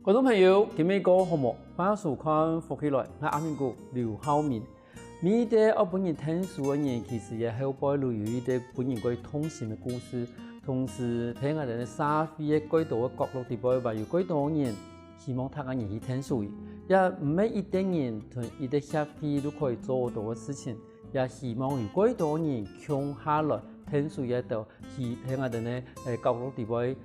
观众朋友，今日个好目，欢迎收看福起来，我阿明哥刘浩明。每个我本人听书的人，其实也后背留有一啲本人个痛心的故事，同时睇我哋嘅社會嘅幾多嘅角落地方，話有幾多人希望他個人去聽書，也唔係一啲人同一啲協會都可以做到嘅事情，也希望有幾多人強下來聽書嘅度，去睇我哋呢角落地方，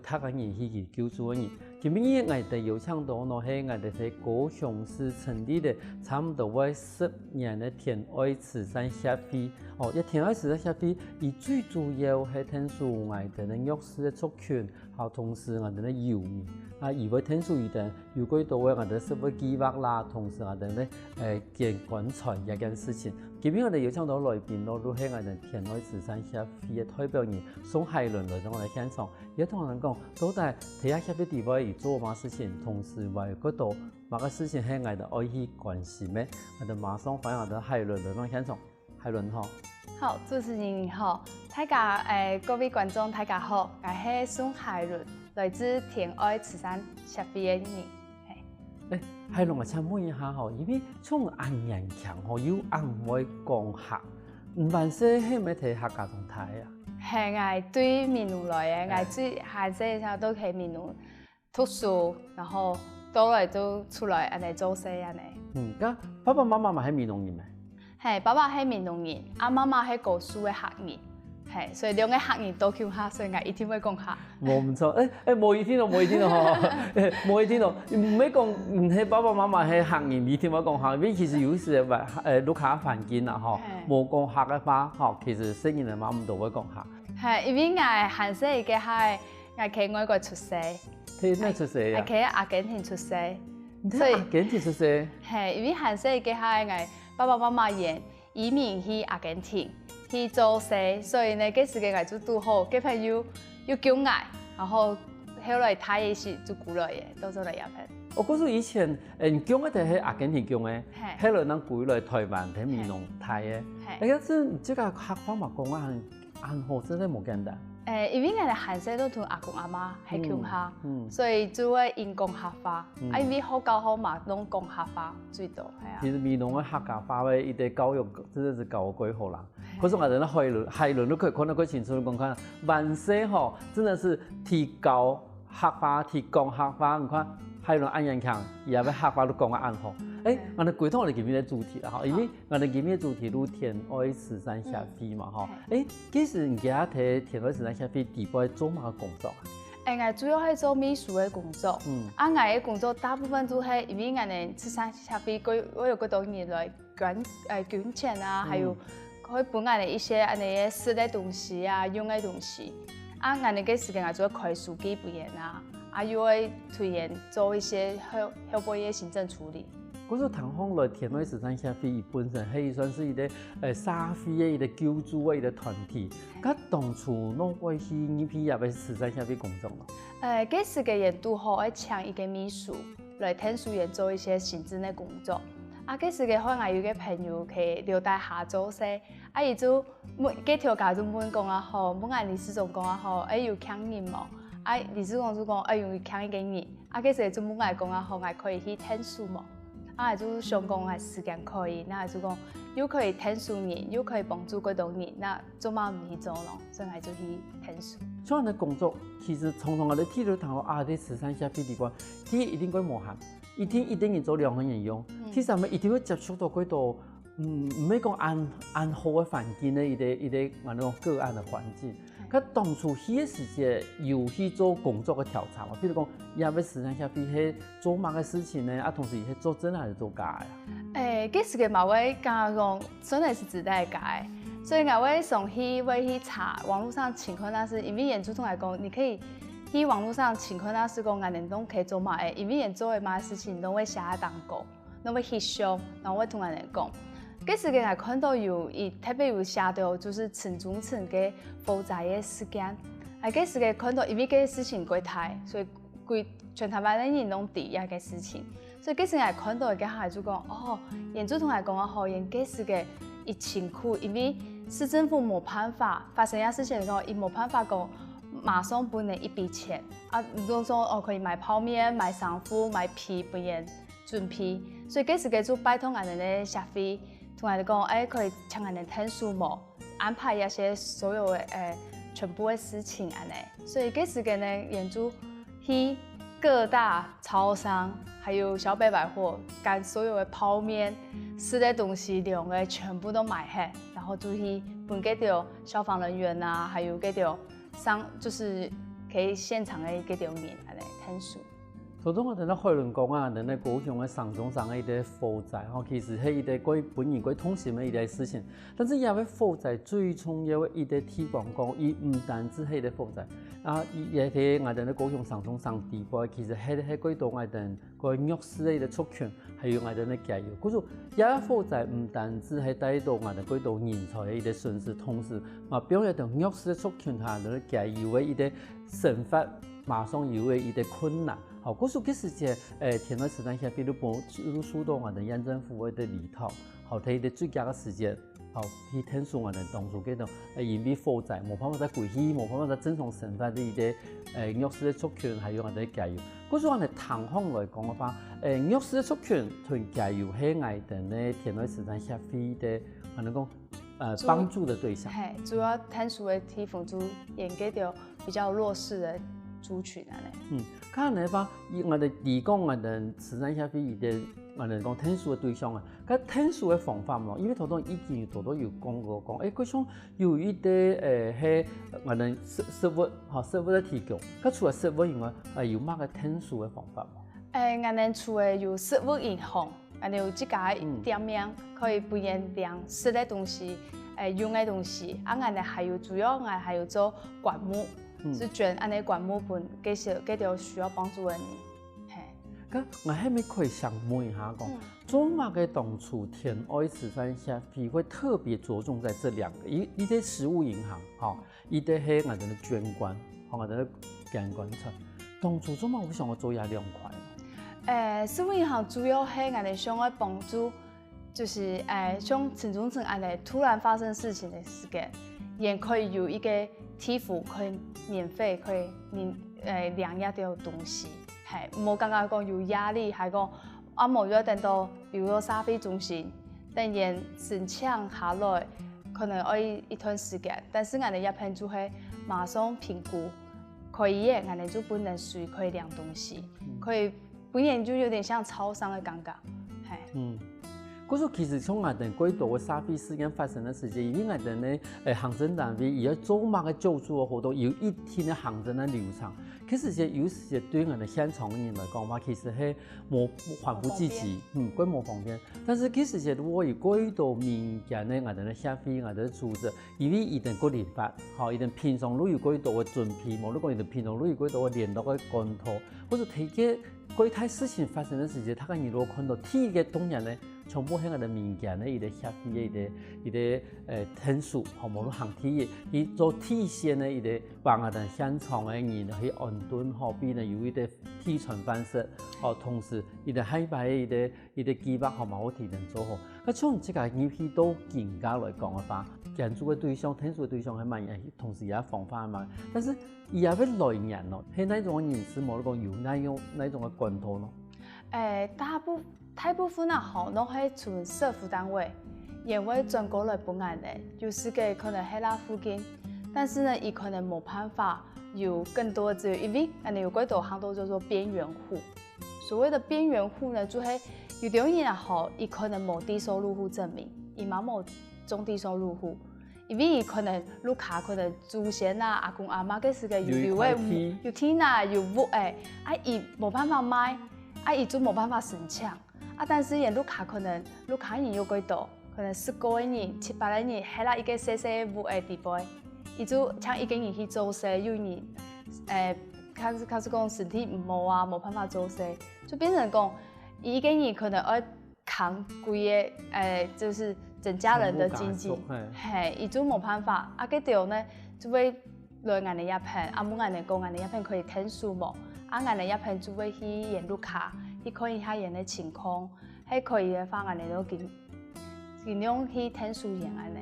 他個人去救助嘅人。今日我哋有請到呢係我哋喺高雄市成立嘅差唔多10年嘅天愛慈善協會。哦，一天愛慈善協會，伊最主要係聽書我哋嘅弱勢嘅族群，還有同時我哋嘅遊民。啊，以為聽書一定有幾多嘅我哋社會計劃啦，同時我哋咧健康財一件事情。今日我哋有請到來賓咯，都係我哋天愛慈善協會嘅代表人宋海倫來到我哋現場，也同我哋講到底睇下協會地位做乜事情，同時話有幾多乜個事情係我哋愛去關心嘅，我哋馬上歡迎我哋海倫來到現場。海倫好。好，主持人好，大家各位觀眾大家好，我係宋海倫，來自天愛慈善協會嘅人。海倫我請問一下吼，因為從安人強吼有安會講客，唔凡是係咪睇客家中睇啊？係我對閩南來嘅，我最下細時候都喺閩南讀書，然後到來都出來安尼做事安尼。咁爸爸媽媽咪係閩南人咩？係，爸爸係閩南人，阿媽媽係高雄嘅客人，係，所以兩個客人都講客，所以我一定會講客。冇唔錯，冇一天咯，冇一天咯，冇一天咯，唔係講唔係爸爸媽媽係客人，一天會講客，因為其實有時話錄下環境啦，嗬，冇講客嘅話，嗬，其實適應嘅媽唔都會講客。係，因為我韓式嘅係我喺外國出世，喺咩出世啊？我喺阿根廷出世，所以阿根廷出世。係，因為韓式嘅係我爸爸媽媽也移民去阿根廷去做事，所以呢，嗰時嘅我就拄好，嗰朋友又叫我，然後後來他也是就過來嘅，到咗嚟入去。我告訴以前，叫我哋喺阿根廷叫嘅，後來咱過來台灣喺闽南睇嘅。而家真即個客方嘛講啊，安好真係冇簡單。因為我哋韓式都同阿公阿媽係講客，所以就會用講客話。因為好教好嘛，攏講客話最多係啊。其實闽南嘅客家話嘅，伊啲教育真係是教得幾好啦。可是我哋咧海倫都可以看得幾清楚，講看萬世吼，真的是提高客話，提講客話。你看海倫安人強，伊也要客話都講得安好。我哋回頭我哋今日嘅主題啦，因為我哋今日嘅主題都天愛慈善協會嘛，嗬。幾時你家睇天愛慈善協會底部做乜工作啊？我主要係做秘書嘅工作。我嘅工作大部分都係因為我哋慈善協會我有幾多人來捐錢啊，還有可以幫我哋一些我哋食嘅東西啊，用嘅東西。我哋嘅時間我做開書記表演啊，又會推薦做一些後背嘅行政處理。嗰個唐鳳來天愛慈善協會本身係算是一個社會嘅一個救助嘅一個團體。咁當初儂會去呢批入去慈善協會工作咯？嗰時嘅人都好愛請一個秘書來聽書員做一些行政嘅工作。嗰時嘅可能有個朋友佢留在下做事，伊就幾條街就問講啊好，問俺理事長講啊好，有請人冇？理事長就講有請一個人。嗰時就問我講啊好，我可以去聽書冇？就想講係時間可以，那就講又可以聽書人，又可以幫助幾多人，那做乜唔去做咯？所以就去聽書。像我哋工作，其實常常我哋睇到談到啲慈善協會地方，第一定會無限，一定要做2個人用。其實咪一定會接觸到幾多，唔係講安好嘅環境咧，一個我哋講個案嘅環境。佢當初迄個時節有去做工作嘅調查嘛？比如講，要慈善協會係做乜嘅事情呢？同時係做真還是做假呀？嗰時嘅嘛，我講講真係是自帶假，所以我會上去查網絡上情況，那是因為演主動來講，你可以去網絡上情況，那是講我哋都可以做乜嘅，因為演做嘅乜事情都會寫喺當稿，都會去想，然後會同人哋講。嗰時嘅我看到特別有寫到，就是城中村嘅火災嘅事件。嗰時嘅看到，因為嗰個事情過大，所以全台灣嘅人都知一個事情。所以嗰時我看到嘅下就講，演主同我講啊，好，演嗰時嘅一辛苦，因為市政府冇辦法發生一事情嘅時候，伊冇辦法講马上分的一笔钱啊，如果说可以买泡面、买衫裤、买皮不然准皮，所以这是做拜托俺们的消费，同俺们讲可以请俺们听数目，安排一些所有的全部的事情安尼，所以这时间呢，演出去各大超商还有小北百货，将所有的泡面、吃的东西量的全部都买下，然后就去分给到消防人员啊，还有给到就是可以现场的给到人安尼听数。头先我哋咧开论讲啊，咱咧高雄嘅上中上嘅一啲负债，其实係一啲關於本人關通信嘅一啲事情。但是因為負債最重要嘅一啲提廣告，伊唔單止係一啲負債，啊，亦係我哋咧高雄上中上地步，其實係嗰度我哋個弱勢嘅一啲族群，還有我哋咧加油。故說，因為負債唔單止係帶到我哋嗰度人才嘅一啲損失，同時嘛表現到弱勢嘅族群下咧加油嘅一啲生活馬上有嘅一啲困難。好，故說其實嘅田內時間下，比如入數到我哋縣政府嘅裡頭，好睇啲最佳嘅時間，好去聽數我哋當初嗰度因為負債冇辦法再回去，冇辦法再正常生活嘅一啲弱勢嘅族群，還有我哋加油。故說我哋談方來講嘅話，弱勢嘅族群同加油係我哋咧田內時間下飛嘅，我哋講幫助嘅對象。係，主要聽數嘅地方就演給到比較弱勢嘅族群啊咧。看嚟話，我哋提供我哋慈善協會伊啲我哋講聽數嘅對象啊，咁聽數嘅方法咯，因為頭先已經有講過講，嗰種有一啲係我哋食物嘅提供，咁除了食物以外，有乜嘅聽數嘅方法冇？我哋除了有食物銀行，我哋有自家店面可以不然量吃的東西，用的東西，啊，我哋還有主要我哋還有做管木。是捐安尼管木本給到需要幫助的人。咁我係咪可以想問一下講，做乜嘅當初田愛慈善協會會特別着重在這兩個？一啲食物銀行，嚇，一啲係我哋嘅捐款，我哋嘅捐款層。當初做乜我想我做下兩塊？食物銀行主要係我哋想要幫助，就是像陳忠誠安尼突然發生事情嘅時間，也可以有一個貼付可以免費可以領一啲東西，係冇感覺講有壓力，係講啊冇咗等到，比如說消費中心，等然申請下來，可能要一段時間，但是我哋一般就係馬上評估，可以嘅，我哋就不能隨可以領東西，可以本然就有點像超商嘅感覺，係。嗰時其實從我哋幾多嘅沙飛事件發生嘅時間，因為我哋咧行政單位而家做乜嘅救助嘅活動，有一天嘅行政嘅流程，其實有時對我哋現場嘅人來講話，其實係冇還不積極，幾冇方便。但是其實如果有幾多民間咧，我哋咧消費，我哋組織，因為一定個聯發，好一定平常都有幾多嘅準備，冇得講一定平常都有幾多嘅聯絡嘅關頭，或者睇嘅幾太事情發生嘅時間，他個人如果看到第一個當然咧。全部喺我哋民間咧，伊啲協會嘅伊啲聽數，好冇行體嘅，伊做體現咧，伊啲幫我哋現場嘅人去安頓，後邊咧有一啲體傳方式，好同時伊啲海擺伊啲計劃，好冇好提前做好。咁從這個入去到更加來講嘅話，建築嘅對象、聽數嘅對象係乜嘢？同時也方法係乜？但是伊也要來人咯，係哪種人士冇得講有哪種嘅關頭咯？大部分啊，好都係從社福單位，因為轉過來本案嘅，有時嘅可能喺那附近，但是呢，伊可能冇辦法有更多的資源，因為我哋有幾多行都叫做邊緣戶。所謂的邊緣戶呢，就係有啲人啊，好，伊可能冇低收入戶證明，伊嘛冇中低收入戶，因為伊可能路卡可能祖先啊、阿公阿媽嗰時嘅有誒有天啊有屋誒，啊伊冇辦法買，啊伊就冇辦法申請。啊，但是人路卡可能路卡人有幾多，可能10個人、7、8個人，喺啦一個細細屋嘅地步，伊就請一個人去做事，有人開始講身體唔好啊，冇辦法做事，就變成講一個人可能要扛規個就是整家人的經濟，係，伊就冇辦法。啊，嗰條呢就會來我哋一片，啊冇我哋講我哋一片可以聽數目，啊我哋一片就會去人路卡。去看一下人的情況，喺可以嘅話，我哋都盡量去聽數人安尼。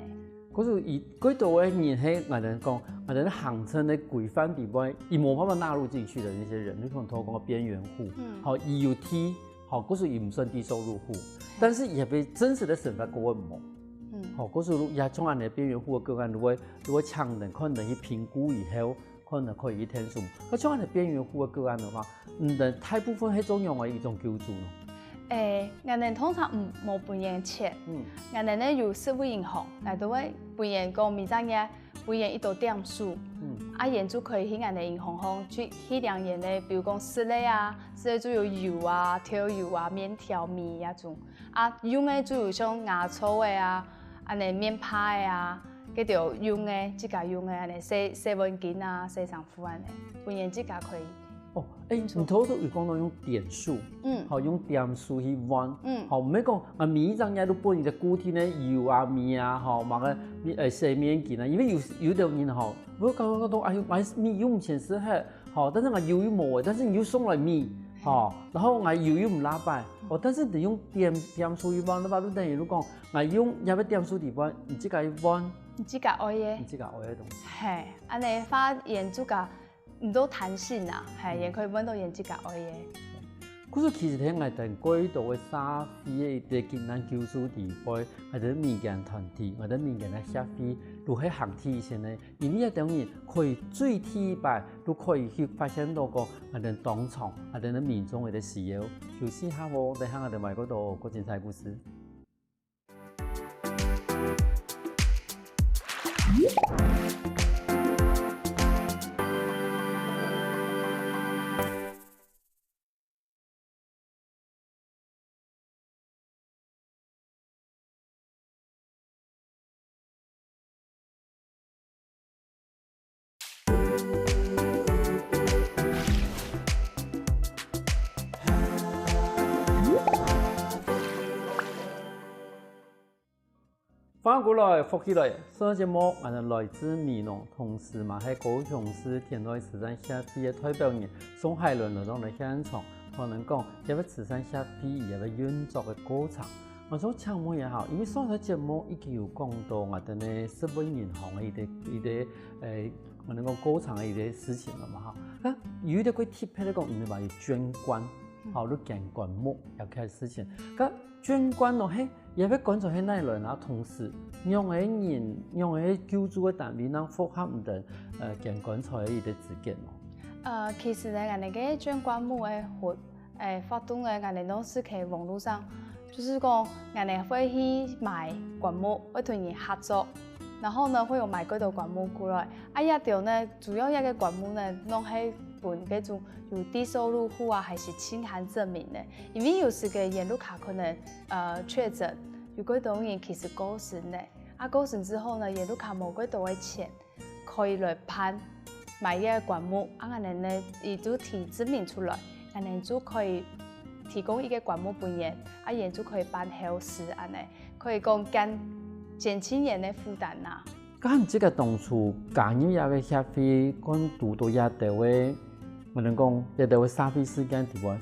嗰是以幾多嘅人係我哋講，我哋行程嘅規範地方，伊冇辦法納入進去的那些人，你可能投講個邊緣戶，好 EUT， 好嗰是伊唔算低收入戶，但是也被真實的審法過問冇，好嗰是也從安尼邊緣戶嘅個案，如果強人可能去評估以後，可能可以去填數，咁從安尼邊緣戶嘅個案嘅話，大部分係種用嘅一種救助咯。我哋通常冇半年錢，我哋咧有社會銀行，嚟到位半年講咪怎嘢，半年一道點數，業主可以去我哋銀行行去領嘢咧，比如講室內啊，室內就有油啊、調油啊、麵條米啊種，用嘅就有像芽草嘅啊，安尼麵派啊，嗰條用嘅自家用嘅安尼洗碗巾啊、洗衫褲安尼，半年自家可以。你頭有講到用點數，好用點數去換，好唔係講每一張嘢都幫你嘅固體咧油啊、米啊，好買個洗麵巾啊，因為有啲人好，我講到買米用錢是係，好，但是我油又冇但是你又送來米，好，然後我油又唔拉擺，但是你用點數去換，你話你等於講我用入個點數地方，你自家去換，你自家愛嘅，你自家愛嘅東西，係，安尼發現自家。唔多彈性啊，係也可以揾到人自家愛嘅。嗰其實喺我哋幾度嘅社會嘅啲艱難救助地方，我哋民間團體，我哋民間嘅協會，如喺行體前咧，因為當然可以最低擺，都可以去發現到個我哋當場，我哋民眾嘅需要，就試下我哋喺我哋外嗰度個精彩故事。翻過來，復起來，上節目我哋來自美濃，同時嘛係高雄市田內慈善協會嘅代表人宋海倫來到嚟現場，可能講一個慈善協會一個運作嘅過程。我想請問也好，因為上個節目已經有講到我哋呢社會銀行嘅一啲我哋講過程嘅一啲事情啦嘛嚇。咁有啲佢貼喺度講，你話要捐款，好都捐款目有嘅事情。咁捐款咯係。也要觀察喺內輪啊，同時用嘅人用嘅救助嘅單位，能符合唔同捐款財嘅一啲資格咯。其實咧，我哋嘅捐款目嘅發動嘅，我哋都是喺網絡上，就是講我哋會去買棺木，會同人合作，然後呢會有買幾道棺木過來。一條呢，主要一個棺木呢，弄係本嗰種有低收入戶啊，還是清寒證明的，因為有時嘅驗路卡可能確診，有幾多人其實過身的，過身之後呢，驗路卡冇幾多嘅錢可以來辦買一個棺木，我哋呢亦都提證明出來，我哋就可以提供一個棺木本人，驗就可以辦後事，安尼可以講減輕人嘅負擔呐。咁即個當初加入一個協會，講讀到一條嘅。我哋講一條社會事件地方，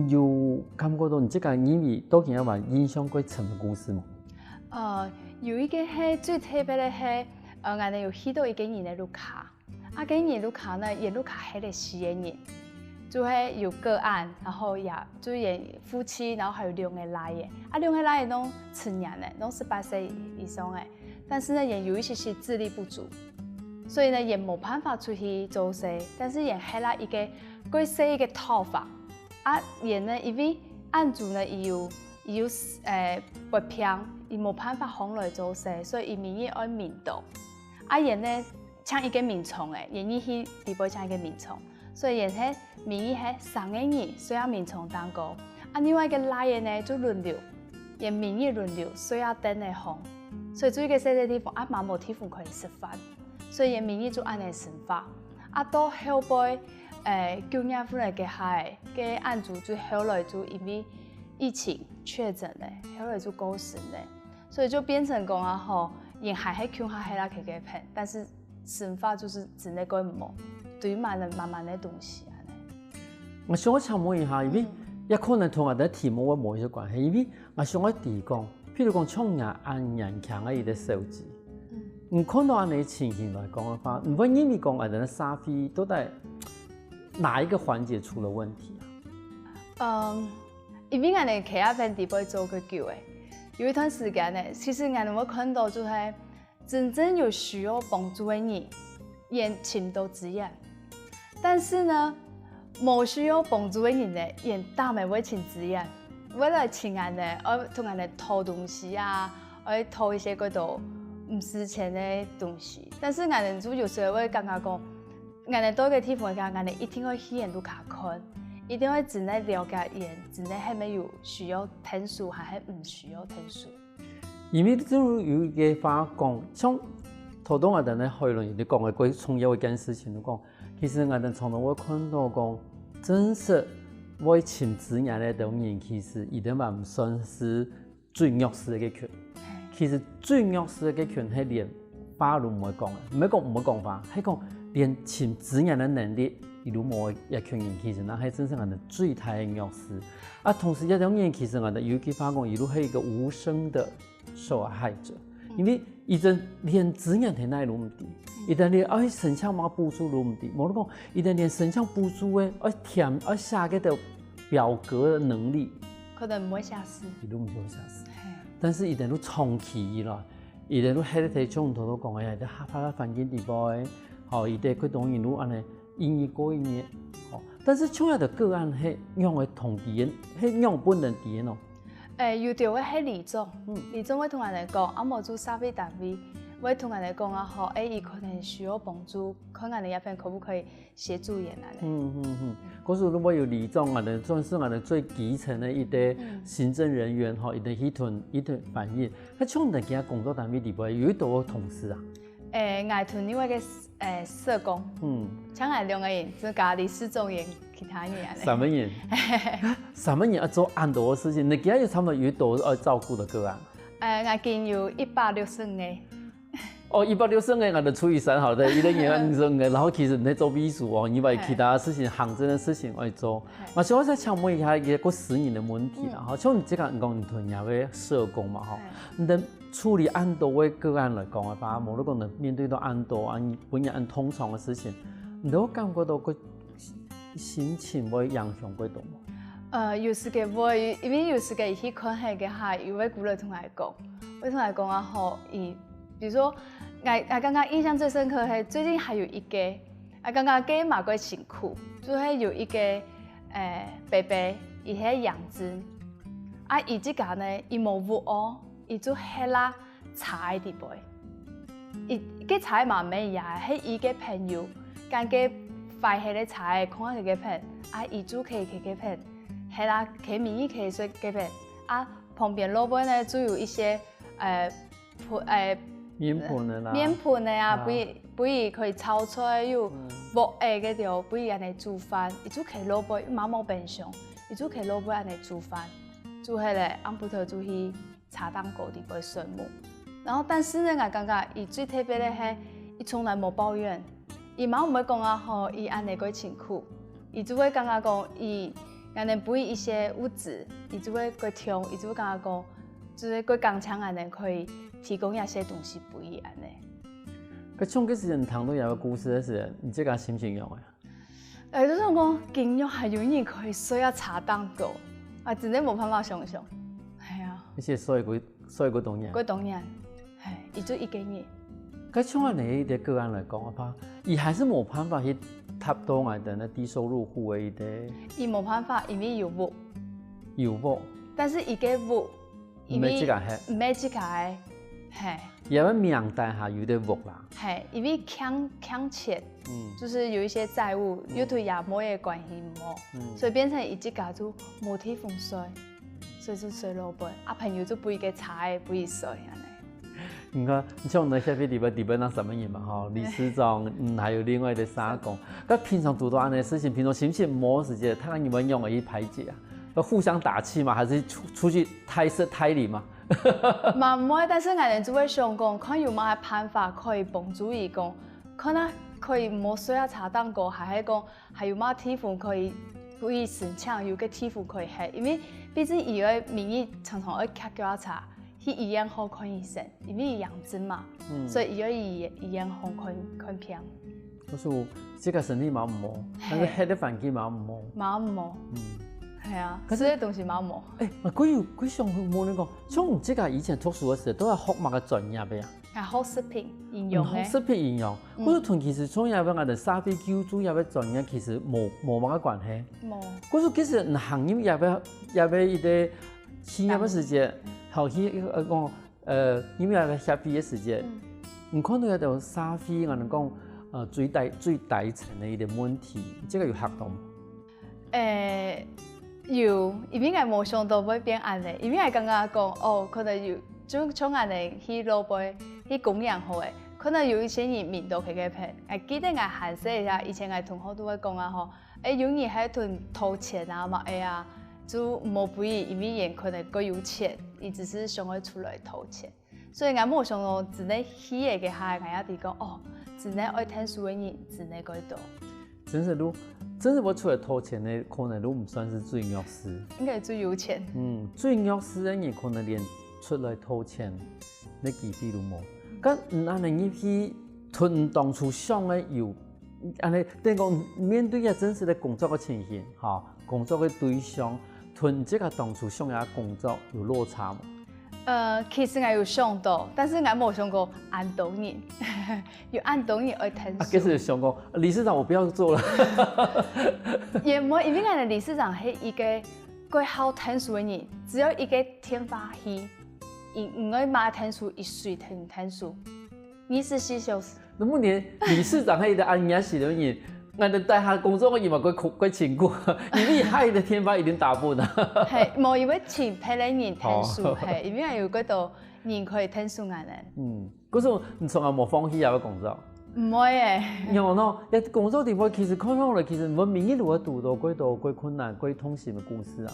有感覺到你這個因為都見有話影響過成個故事嘛？有一個係最特別嘅係，我哋有去到一個人嘅路卡，嗰個人路卡呢，人路卡係嚟死嘅人，就係有個案，然後也就係夫妻，然後還有兩個奶嘅，兩個奶嘅都成年嘅，都18歲以上嘅，但是呢，也有一些是智力不足。所以呢，也冇辦法出去做事，但是也係啦一個貴細一個套房，也呢因為案主呢有不平，伊冇辦法行來做事，所以伊名義愛面倒，也呢搶一個民眾誒，也意去地步搶一個民眾，所以也係名義係3個人需要民眾當高，另外一個來嘅呢就輪流，也名義輪流需要等嚟行，所以做一個細細地方，蠻冇地方可以食飯。所以民意就按呢生法，到後背9月份嚟嘅係嘅案主最後來就因為疫情確診咧，後來就過身咧，所以就變成講啊吼，人還係窮下係啦佢嘅片，但是生法就是只那個冇，對於慢慢嘅東西啊。我想請問一下，因為也可能同我哋題目冇一些關係，因為我想我提講，譬如講創業按人強嘅一啲數字。看到安尼情形来讲的话，唔会因为讲的沙飞都在哪一个环节出了问题啊？因为俺哋企下边地方做个久诶，有一段时间呢，其实俺们看到就是真正有需要帮助的人，也请到资源，但是呢，冇需要帮助的人呢，也大没会请资源，为了请俺呢，我同俺哋偷东西啊，我偷一些嗰度唔值钱的东西，但是俺哋就有时候会感觉讲，俺哋到一个地方讲，俺哋一定要去人都卡看。一定会只能了解人，只能系咪有需要听书，还是唔需要听书？因为正如有一个话讲，像头东我哋咧讨论，你讲嘅关从有一件事情，讲其实我哋从头我看到讲，真实我请职业咧种人，其实一定话唔算是最弱势嘅群。其实最弱势嘅群系连法律唔会讲嘅，唔系讲唔会讲法，系讲连请职业嘅能力。一路冇一群人，其实那係真正我哋最大嘅弱势。啊，同時一種人其實我哋有句話講，一路係一個無聲的受害者，因為伊陣連資源係奈都唔啲，伊陣連愛申請乜補助都唔啲，冇得講，伊陣連申請補助嘅愛填愛寫嗰條表格嘅能力，可能唔會寫死，伊都唔會寫死。但是伊陣都長期啦，伊陣都喺啲中途都講嘅，啲下發環境地方嘅，好，伊哋佢當然都安尼。因一過一年，但是像有的個案係用嘅同啲係用本人啲咯。有條嘅係李總，李總會同人哋講，我冇做沙飛單位，會同人哋講啊，好，伊可能需要幫助，看人哋一邊可不可以協助人啊？嗰時如果有李總啊，算是我哋最基層嘅一啲行政人員，一啲一團反映。佢像人家工作單位裏邊有一度同事啊。外團因為嘅社工，像係兩個人，就家裡失蹤人，其他人咧。三個人，三個人要做咁多嘅事情，你今日有差唔多有多要照顧的個案？我見有160個。160個，我就除以3好的，一個人20個，然後其實你做秘書哦，因為其他事情、行政的事情要做。嘛，所以我在想問一下一個私人的問題啦，哈，像你這個講你同人嘅社工嘛，哈，你處理咁多嘅個案來講嘅話，無論講你面對到咁多按本人按通常嘅事情，你都感覺到個心情會影響幾多冇？有時嘅會，因為有時嘅去看係嘅係，有位鼓勵同我講，會同我講啊，好，比如說，我剛剛印象最深刻係最近還有一個，我剛剛給馬貴辛苦，就是有一個伯伯，伊喺養子，伊這個呢，伊冇屋哦，伊就喺啦茶嘅地方，伊個茶嘛咩呀，係伊個朋友，間個快喺咧茶嘅看佢個片，伊就可以佢個片，係啦，佢名義可以說個片，旁邊路邊呢就有一些面盤的啦，面盤的啊，不如可以炒菜有木誒嗰條，不如人哋煮飯，伊就可以攞杯媽冇冰箱，伊就可以攞杯人哋煮飯，煮起嚟啱不頭就去茶檔嗰啲杯水母。然後但是呢，我感覺伊最特別的係，伊從來冇抱怨，伊媽唔會講啊，吼，伊安尼個辛苦，伊就會感覺講伊人哋俾一些物質，伊就會個聽，伊就會感覺講，就是個剛強人哋可以。提供一些東西不一樣的。佢像嗰時人談到有個故事嘅時候，你即個心情用嘅？就是講經驗係有人可以需要茶檔過，真係冇辦法想象。係啊。而且所以嗰棟嘢。嗰棟嘢，係，伊就一個月。佢像你啲個案嚟講嘅話，伊還是冇辦法去塔到我哋嘅低收入戶嘅啲。伊冇辦法，因為有屋。有屋。但是伊個屋，因為唔係即個係。係，因為名單下有啲屋啦。係，因為搶錢，就是有一些債務，又對亞摩嘅關係唔好，所以變成一隻家就冇地方睡，所以就睡老闆，朋友就背個茶背睡安尼。你看，像那些地方那什麼人嘛，哈，理事長，還有另外的社工，咁平常做到安尼事情，平常心情冇時間，睇下你們用嚟排解啊，互相打氣嘛，還是出去胎裏嘛？嘛唔會，但是我哋就會想講，看有乜辦法可以幫助伊講，可能可以冇需要茶檔過，還係講還有乜地方可以申請，有個地方可以係，因為畢竟伊個名義常常會客叫茶，去医院好看医生，因为伊养殖嘛，所以伊要医院好看病。就是这个身体嘛唔好，但是迄个环境嘛唔好。嘛唔好，系啊，所以东西嘛唔好。佢上冇你讲，像我这个以前读书的时候，都系学乜嘅专业嘅呀？啊，好食品营养嘅。食品营养，我就同其实从入边我哋沙比酒主入边专业其实冇乜嘅关系。冇。我说其实行业入边一啲企业嘅时间，后期讲因为入边下毕嘅时间，唔看到有條沙比我哋講最大層嘅一啲問題，這個有學到冇？有，因為我冇想到會變安尼，因為我感覺講可能有就從安尼去老輩去供養好誒，可能有一些人面到佢嘅片，我記得我閒時一下，以前我同學都會講啊吼，有人喺度偷錢啊嘛，就冇不義，因為人可能夠有錢，伊只是想要出來偷錢，所以我冇想到只能去嘅下，我一直講只能愛聽書嘅人只能嗰度。真是我出來偷錢的，可能都唔算是最惡勢。應該最有錢。最惡勢的人可能連出來偷錢的機會都冇。咁安尼去吞當初想的有，安尼等於講面對嘅真實的工作嘅情形，工作嘅對象，吞這個當初想嘅工作有落差冇？其實我有想到，但是我冇想過按到人，要按到人去聽書。其實想過理事長，我不要做了。也冇，因為我哋理事長係一個過好聽書嘅人，只要一個天發去，唔會馬聽書一歲聽書，24小時。那麼連理事長係一個按壓式嘅人。我哋帶下工作嘅嘢嘛，佢請過，因為佢嘅天花一定打不啦。係，冇因為前批咧人聽書，係因為有嗰度人可以聽書嘅人。嗰時你從來冇放棄有工作？唔會嘅。有咯，一工作地方其實看落嚟，其實我明日如果讀到幾多幾困難、幾痛心嘅故事啊。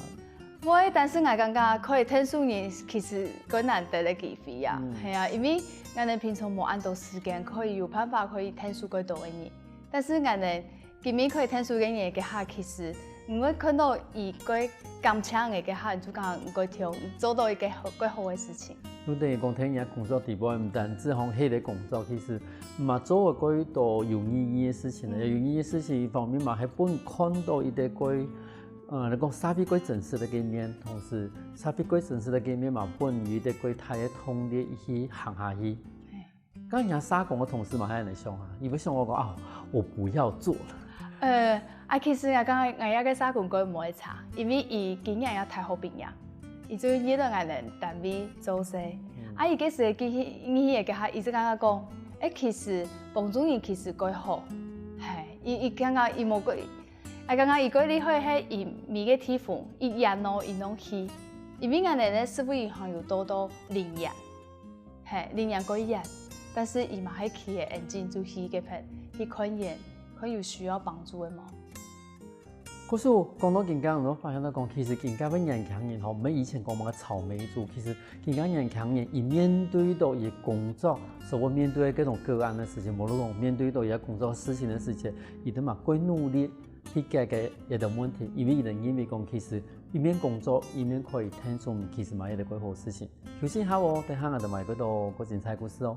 會，但是我感覺可以聽書人其實幾難得嘅機會啊，係啊，因為我哋平常冇按到時間，可以有辦法可以聽書幾多嘅人。但是我哋今日可以聽書嘅嘢嘅下，其實唔會看到伊個感情嘅嘅下，就講唔會聽做到一個好嘅事情。你等於講聽人工作地步，唔單止講迄個工作，其實嘛做嘅幾多有意義嘅事情咧，有意義嘅事情一方面嘛係本看到一啲幾你講沙比幾真實嘅一面，同時沙比幾真實嘅一面嘛本於啲幾大嘅通力一起行下去。剛人家沙工嘅同事嘛喺人哋想下，以為想我講我不要做了。其實我講我一個沙工佢唔會差，因為伊經驗也太好畢業，伊就依度我哋單位做事。伊嗰時伊個下，伊就感覺講，其實幫助人其實幾好，係伊感覺伊冇個，感覺伊個厲害係伊每個地方伊人咯伊攏去，因為我哋咧社會銀行有多領人，係領人嗰人。但是伊嘛喺企業眼睛就去嘅片去看人，佢有需要幫助嘅嘛。可是我講到更加，我發現到講，其實更加嘅年輕人吼，唔係以前講嘅草莓族，其實更加年輕人一面對到伊工作，所謂面對各種個案嘅事情，無論講面對到伊工作事情嘅事情，伊都嘛幾努力去解決一個問題，因為伊能認為講其實一面工作一面可以聽出，其實嘛一個幾好事情。休息下哦，等下我哋買嗰度個精彩故事哦。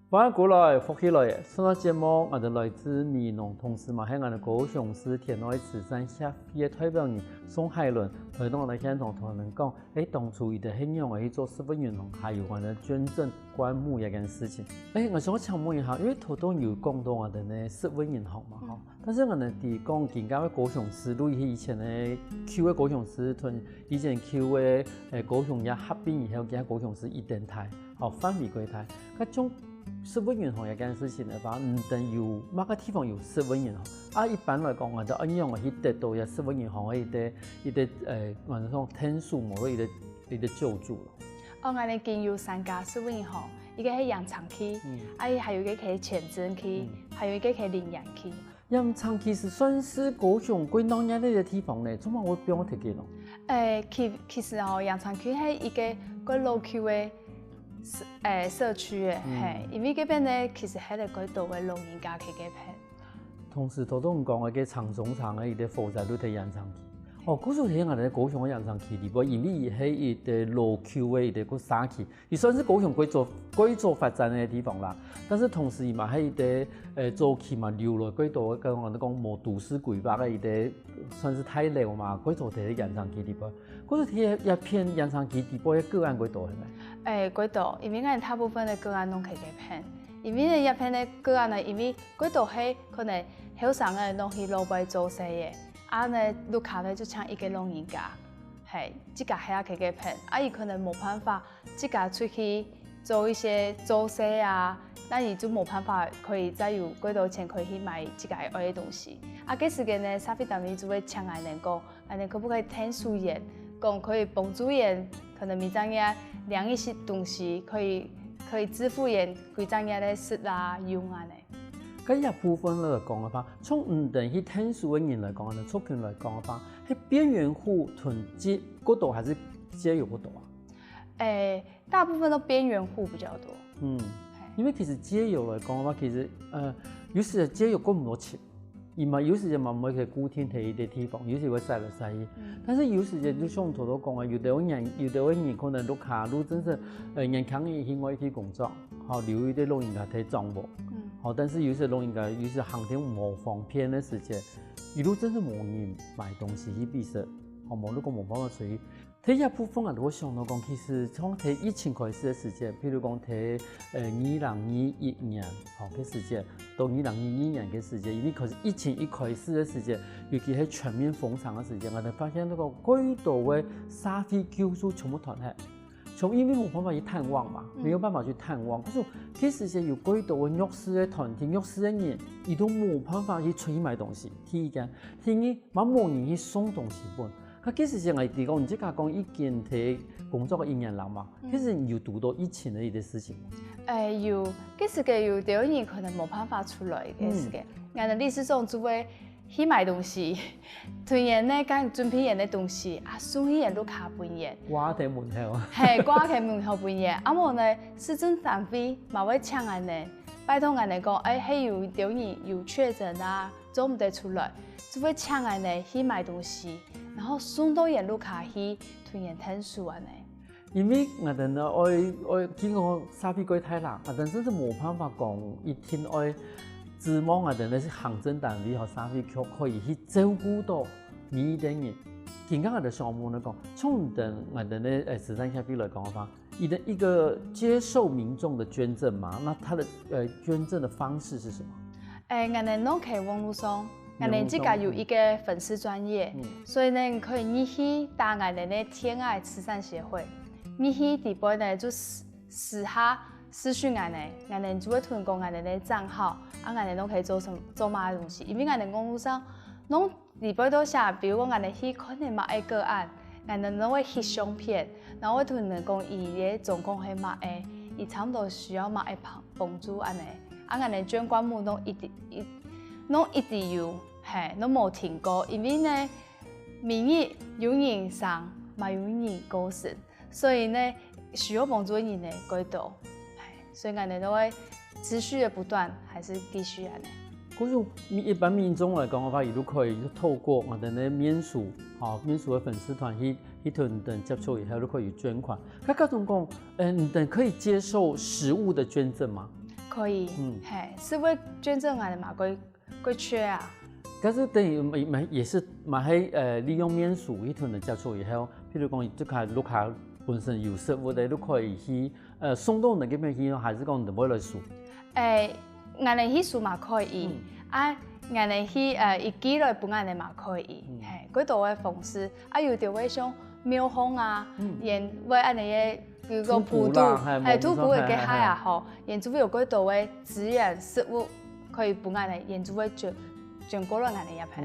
歡迎過來，福起來！上個節目我哋來自美濃，同時嘛喺我哋高雄市田愛慈善協會嘅代表人宋海倫，來到我哋現場同我哋講，當初伊哋係點樣去做食物銀行，還有我哋捐贈棺木一件事情。我想請問一下，因為頭都有講到我哋呢食物銀行嘛，但是我哋啲講更加嘅高雄市，對於以前嘅舊嘅高雄市同以前舊嘅高雄也合併以後嘅高雄市一電台，翻回歸台，嗰種。食物銀行一件事情嘅話，唔等有某個地方有食物銀行，一般來講，我哋按樣去得到嘅食物銀行嘅一啲我哋講天數冇咗一啲救助咯。哦，安尼经由3家食物吼，一个是羊肠区，还有一个是前镇区，还有一个是羚羊区。羊肠其实算是高雄最农业的地方呢，怎么会变我提起咯？其实吼，羊肠区是一个最老区的社区的，因为这边呢，其实还是最多的老人家去这边。同时，都讲的个长中长的伊个所在都在羊肠区。哦，古时睇我哋高雄嘅羊肠区里边，因为伊係伊個老區嘅伊個沙區，伊算是高雄貴族發展嘅地方啦。但是同時伊嘛係伊個早期嘛留落幾多個我哋講無都市規劃嘅伊個算是太老嘛，貴族喺羊腸區里邊。古時睇一片羊腸區里邊嘅個案幾多係咪？幾多，因為我哋大部分嘅個案攏去嗰片，因為呢一片嘅個案呢，因為幾多係可能後生嘅攏去老輩做生嘅。呢，路卡呢就請一個老人家，自家喺屋企嘅片，伊可能冇辦法自家出去做一些做生啊，那伊就冇辦法可以再有幾多錢可以去買自家愛嘅東西。嗰時間呢，社會單位就會請俺哋講，俺哋可不可以聽書員，講可以幫助員，可能咪怎樣量一些東西，可以支付員幾怎樣嘅食啊用啊呢？咁一部分嚟講嘅話，從唔同去聽書嘅人嚟講咧，族群嚟講嘅話，喺邊緣戶囤積嗰度還是街友嗰度啊？大部分都邊緣戶比較多。因為其實街友嚟講嘅話，其實有時街友過唔多錢，而嘛有時就嘛唔會去固定喺一啲地方，有時會曬嚟曬去。但是有時就像頭都講啊，有啲人可能都卡路真是人強嘅去外地工作，好留一啲老人家睇掌握。好，但是有些老人家有些行程冇方便的時間，一路真是冇人買東西去比食，好冇如果冇辦法出去。睇一部分啊，我想到講，其實從睇疫情開始嘅時間，譬如講睇2021年好嘅時間，到2022年嘅時間，因為其實疫情一開始嘅時間，尤其係全面封城嘅時間，我哋發現嗰個幾多嘅社會救助全部斷開。因為冇辦法去探望嘛，沒有辦法去探望。可是其實是有幾多嘅弱勢嘅團體、弱勢嘅人，伊都冇辦法去出去買東西。第一件，第二，冇人去送東西本。佢其實是我哋講，唔知講已經喺工作嘅1年啦嘛。其實有讀到疫情嘅一啲事情。有，其實嘅有啲人可能冇辦法出來嘅時間，我哋歷史上就會去買東西，團員咧講準備人嘅東西，送去人都卡半嘢。掛喺門口。掛喺門口半嘢。冇呢，市政單位嘛會請人哋，拜託人哋講，係有啲人有確診啊，做唔得出來，就會請人哋去買東西，然後送到人都卡去團員聽書啊呢。因為我哋呢，我經過社會過太難，我哋真是冇辦法講一天愛。指望我哋咧是行政單位和社會局可以去照顧到每一個人。今日我哋項目嚟講，從我哋咧慈善協會嚟講嘅話，一個接受民眾的捐贈嘛，那它的捐贈的方式是什麼？我哋都喺網絡上，我哋自己有一個粉絲專頁，所以呢可以你去打我哋咧天愛慈善協會，你去底部呢就私訊我哋就會提供我哋嘅賬號，我哋都可以做乜東西。因為我哋網絡上，攏裡邊都寫，比如講我哋去可能某一個案，我哋都會翕相片，然後會同人講伊嘅狀況係乜嘢，伊差唔多需要乜嘢幫助安尼。我哋捐款目攏一直有，攏冇停過，因為呢，明日有人生，嘛有人過身，所以呢需要幫助的人呢幾多。所以我哋都會持續的不斷，還是繼續安尼。嗰種一般民眾嚟講嘅話，亦都可以透過我哋嘅免署，免署嘅粉絲團去同人接觸以後，都可以捐款。咁嗰種講，人可以接受實物的捐贈嗎？可以，實物捐贈我哋嘛幾缺啊。但是等於也是嘛係利用免署去同人接觸以後，譬如講即係碌下本身有實物嘅都可以去。送到人嗰邊去，還是講唔會來數？我哋去數嘛可以，我哋去一寄來本我哋嘛可以，幾多嘅方式，有啲會像廟方啊，然會安尼嘅，比如講普渡，土普嘅嘅海啊，吼，然就會有幾多嘅資源食物可以本我哋，然就會全国人安尼也拍。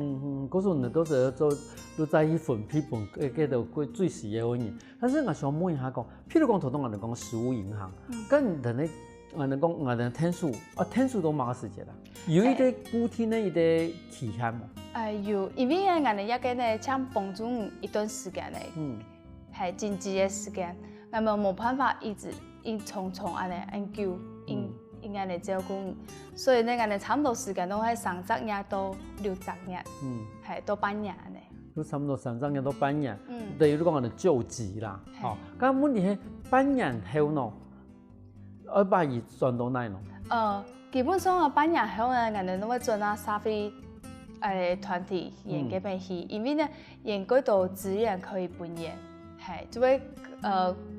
嗰时呢都是做都在意分批分嗰度过最时嘅问题。但是我想问一下讲，譬如讲头东我哋讲食物银行，跟人哋我哋讲我哋天数天数都冇时间啦，有一啲固定嘅一啲期限冇？有，因为我哋一个呢，像帮助一段时间呢，系经济嘅时间，我们冇办法一直匆匆安尼研究，应该嚟照顾，所以呢，我哋差唔多时间都喺30日到60日，系到半年安尼。都差唔多30日到半年，等於你講我哋救急啦，哦，咁問題係半年後呢，200億賺到哪咯？基本上半年後呢，我哋都會做下社會團體研究邊去，因為呢，研究到資源可以分研，係，就會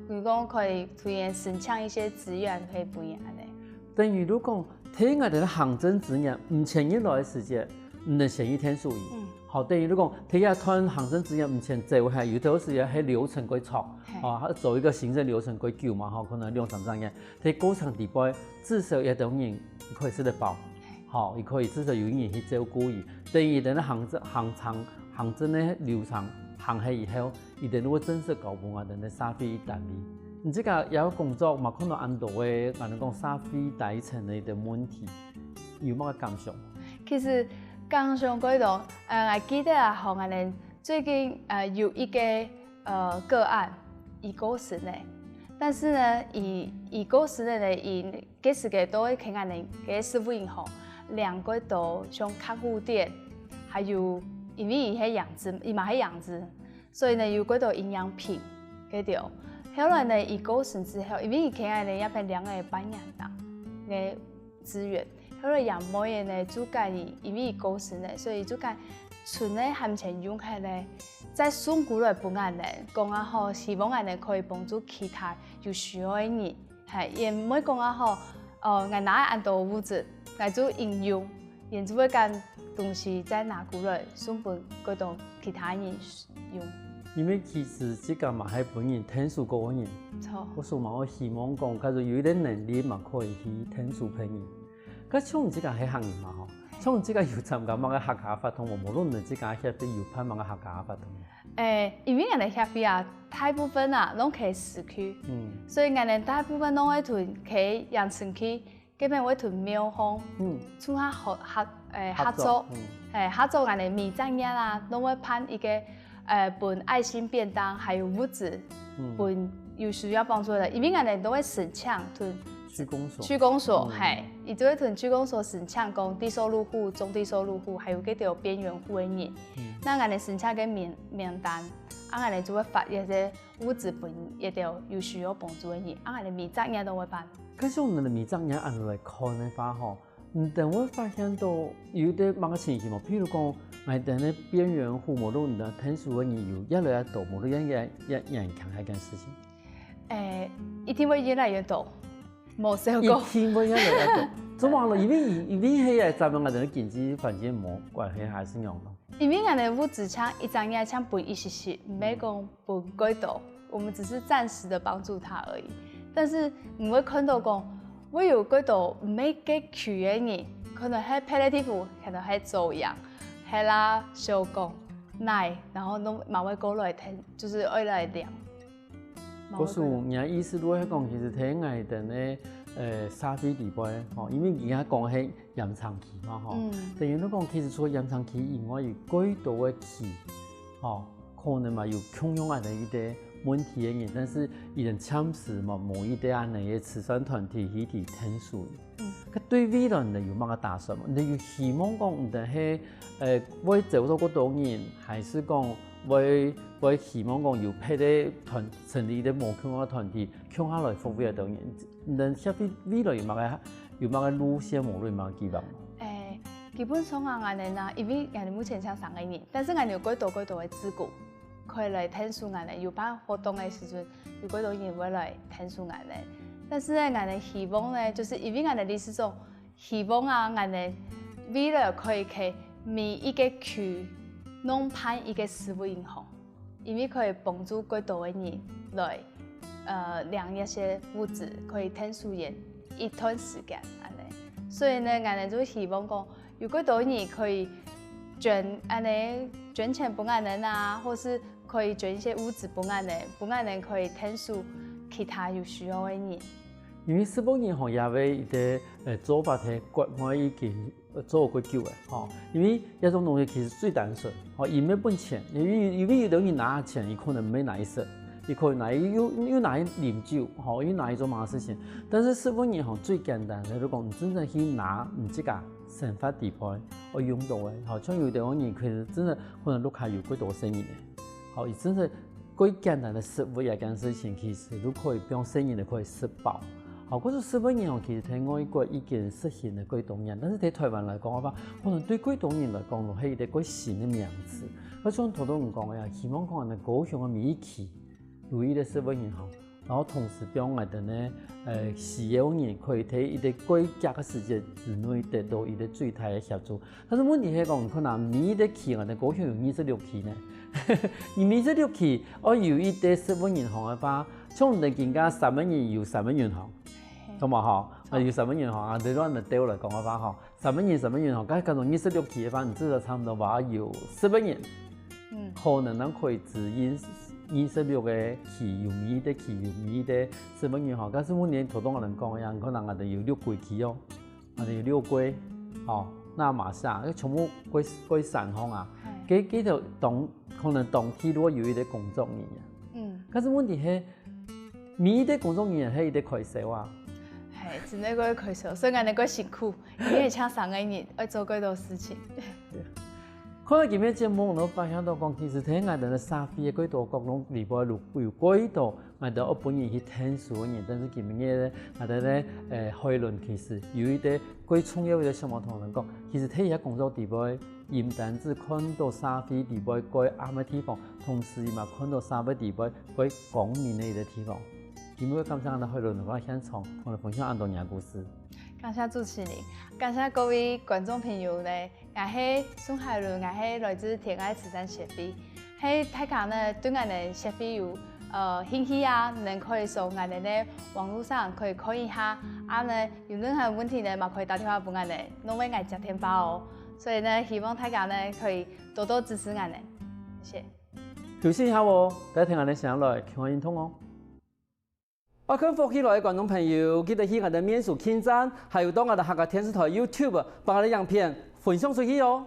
如果可以推薦申請一些資源可以分研安尼。等於如果睇我哋嘅行政資源5000億來嘅時間，唔能限於天數億。好，等於你講睇下團行政資源唔前做係有啲時間係流程規錯，做一個行政流程規舊嘛，可能2-3年，睇過程地步至少有種人可以識得包，好，亦可以至少有人去照顧伊。等於等行政嘅流程行起以後，一定會正式交付我哋嘅社會單位。你這個有工作嘛，可能按到嘅，我哋講社會底層嘅問題，有乜感想？其實剛上嗰度，我記得啊，我哋最近有一個個案，伊過世呢，但是呢，伊過世呢，伊幾時嘅都會去我哋嘅社會銀行2個都像客戶店，還有因為伊係養殖，伊嘛係養殖，所以呢有嗰度營養品嗰條。後來呢，伊過世之後，因為伊去我哋一邊2個半年檔嘅資源。後來養妹嘅呢，主幹因為伊過世呢，所以主幹存咧含錢用起呢，再送過來俾俺哋，講啊好，希望俺哋可以幫助其他有需要嘅人，係，也唔會講啊好，俺拿按到物質，俺就應用，然之後間東西再拿過來送俾嗰度其他人用。因為其實這個嘛係本人天數個人，我所嘛我希望講，假如有啲能力嘛可以去天數俾人。咁像這個係行業嘛嗬，像這個有參加乜嘅客家法通，無論你這個協會有派乜嘅客家法通？因為我哋協會啊，大部分啊攏喺市區，所以我哋大部分攏會屯喺陽春區，嗰邊會屯廟方，從下合作，合作我哋米醬嘢啦，攏會派一個本愛心便當，還有物資，本有需要幫助的，因為我哋都會申請屯。區公所係，伊就會同區公所申請講低收入戶、中低收入戶，還有嗰條邊緣戶嘅人。那我哋申請嘅名單，我哋就會發一啲物資俾一條有需要幫助嘅人，我哋米雜嘢都會辦。可是我哋米雜嘢按來看嘅話，嗬，但我發現到有啲乜嘅情形嘛，譬如講，我哋啲邊緣戶，無論你天數嘅人有越來越多，無論越強係件事情。一定會越來越多。冇少過，一天會一嚟一個，怎話咯？因為係咱們我哋嘅經濟環境冇關係，還是樣咯。因為我哋物資搶一張嘢搶本意思，唔係講本幾多，我們只是暫時的幫助他而已。但是唔會看到講，我有幾多唔係幾缺嘅人，可能係 palliative，可能係走樣，係啦小工奶，然後都馬會過來聽，就是愛來量。嗰時人家意思都係講，其實睇我哋咧社會地位吼，因為而家講係延長期嘛吼，等於你講其實除延長期以外，有幾多嘅期吼，可能嘛有共用啊的一啲問題嘅人，但是伊人참時嘛冇一啲啊嘅慈善團體去提天數。咁對未來你有乜嘅打算？你有希望講唔係會走到嗰度人，還是講？我希望講有配啲成立啲無共嘅團體，向下來服務嘅當然，但協會未來有乜嘅路線無論乜計劃？基本上啊，我哋嗱，因為我哋目前才3個人，但是我哋有幾多嘅資源，可以來聽數我哋有辦活動嘅時陣，有幾多人會來聽數我哋。但是咧，我哋希望咧，就是因為我哋理事長希望啊，我哋未來可以喺每一個區。弄派一個社會銀行，因為可以幫助更多嘅人來量一些物資，可以天數延一段時間安尼。所以呢，我哋就希望講，有更多人可以捐钱本案人啊，或是可以捐一些物资本案人可以天数其他有需要的人。因为日本银行也为伊个做法喺国外已经做过久嘅，吼。因为一种东西其实最单纯，吼，伊没本钱，因为有等于拿钱，伊可能没拿一色，伊可以拿有拿饮酒，吼，有拿一做嘛事情。但是日本银行最简单嘅，如果你真正去拿你这个生活地方，我用到嘅，吼，像有啲人其实真的可能碌卡有几多生意嘅，好，伊真是最简单的食物一件事情，其实都可以不用生意就可以吃饱。好，嗰種日本銀行其實喺外國已經實現了幾多年，但是喺台灣來講嘅話，可能對幾多年來講，係一個幾新嘅名詞。我想頭都唔講呀，希望講係高雄嘅美企，有呢個日本銀行，然後同時俾我哋呢需要人可以喺一個幾格嘅時間之內得到一個最大嘅協助。但是問題係講，可能每個企我哋高雄有26期呢，而26期我有一個日本銀行嘅話，像我哋更加3萬人有3萬銀行。咁嘛吼，有3萬銀行啊，對咱嚟對嚟講嘅話吼，3萬銀行，咁加上26期嘅話，你至少差唔多話有4萬人，可能咱可以指引26個期有米的4萬銀行，但是我哋頭東嘅人講嘅，可能我哋有6季期哦，我哋有6季，哦，那馬上，全部歸散行啊，幾條可能當期如果有一啲工作人員，但是問題係，每啲工作人員係一啲開銷啊。係，真係嗰個開銷，所以我哋嗰辛苦，因為請3個人要做幾多事情。可能今日節目我發現到講，其實喺我哋嘅社會嘅幾多角落裏邊有幾多我哋日本人去聽書嘅人，但是今日咧我哋咧討論其實有一啲幾重要嘅項目同人講，其實喺一工作地方，唔單止看到社會地方幾啱嘅地方，同時嘛看到社會地方幾光明嘅一個地方。今日感謝我哋討論嘅現場，同我哋分享很多人故事。感謝主持人，感謝各位觀眾朋友呢，我係孫海倫，我係來自天愛慈善協會，喺大家呢對我哋協會有興趣啊，能可以上我哋呢網絡上可以看一下，啊呢有任何問題呢，嘛可以打電話俾我哋，我為我接電話哦。所以呢，希望大家呢可以多多支持我哋，謝謝。休息一下喎，大家聽我哋上來傾下音通哦。我看福起來的觀眾朋友，記得去我哋面書網站，還有到我哋客家電視台 YouTube，把我哋影片分享出去哦。